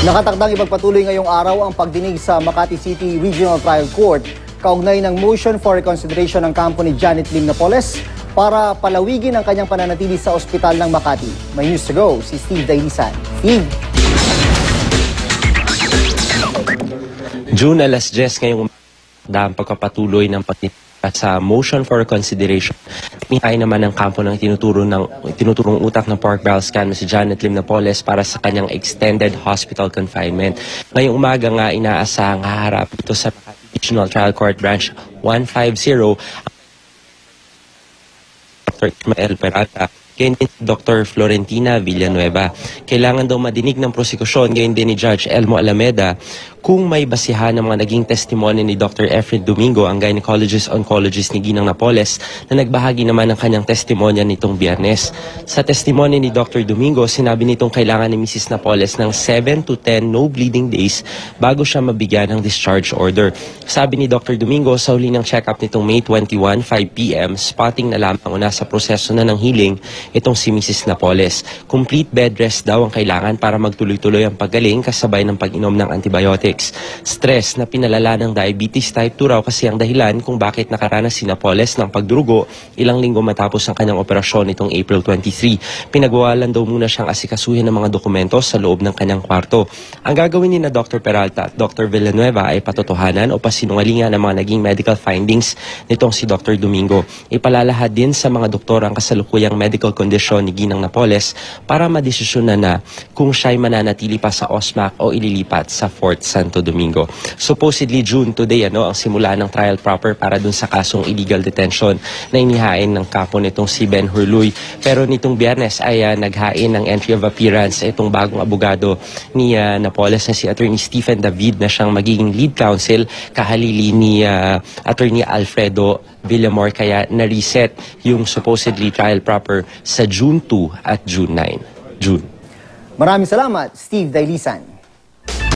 Nakatakdang ipagpatuloy ngayong araw ang pagdinig sa Makati City Regional Trial Court kaugnay ng motion for reconsideration ng kampo ni Janet Lim Napoles para palawigin ang kanyang pananatili sa ospital ng Makati. May news to go, si Steve Dailisan. Steve? June 10 ngayong ang pagpapatuloy ng pagdinig sa motion for reconsideration. Hinihintay naman ng kampo ng tinuturong utak ng pork barrel scam si Janet Lim Napoles para sa kanyang extended hospital confinement. Ngayong umaga nga inaasahang haharap ito sa Regional Trial Court Branch 150 Dr. Ismael Peralta, gayon din si Dr. Florentina Villanueva. Kailangan daw madinig ng prosekusyon, gayon din ni Judge Elmo Alameda, kung may basihan ng mga naging testimonya ni Dr. Efren Domingo, ang gynecologist-oncologist ni Ginang Napoles, na nagbahagi naman ng kanyang testimonya nitong Biyernes. Sa testimonya ni Dr. Domingo, sinabi nitong kailangan ni Mrs. Napoles ng 7 to 10 no bleeding days bago siya mabigyan ng discharge order. Sabi ni Dr. Domingo, sa huli ng check-up nitong May 21, 5 p.m., spotting na lamang nasa proseso na ng healing itong si Mrs. Napoles. Complete bed rest daw ang kailangan para magtuloy-tuloy ang paggaling kasabay ng pag-inom ng antibiotics. Stress na pinalala ng diabetes type 2 raw kasi ang dahilan kung bakit nakaranas si Napoles ng pagdurugo ilang linggo matapos ang kanyang operasyon nitong April 23. Pinagwawalan daw muna siyang asikasuhin ng mga dokumento sa loob ng kanyang kwarto. Ang gagawin ni na Dr. Peralta at Dr. Villanueva ay patotohanan o pasinungalingan ng mga naging medical findings nitong si Dr. Domingo. Ipalalahad din sa mga doktor ang kasalukuyang medical condition ni Ginang Napoles para madesisyonan na kung siya'y mananatili pa sa OSMAC o ililipat sa Fort Santo Domingo. Supposedly June today ang simula ng trial proper para dun sa kasong illegal detention na inihain ng kapo nitong si Ben Hurluy. Pero nitong Biyernes ay naghain ng entry of appearance itong bagong abogado ni Napoles na si Attorney Stephen David na siyang magiging lead counsel kahalili ni Attorney Alfredo Villamor, kaya na-reset yung supposedly trial proper sa June 2 at June 9. June. Maraming salamat, Steve Dailisan.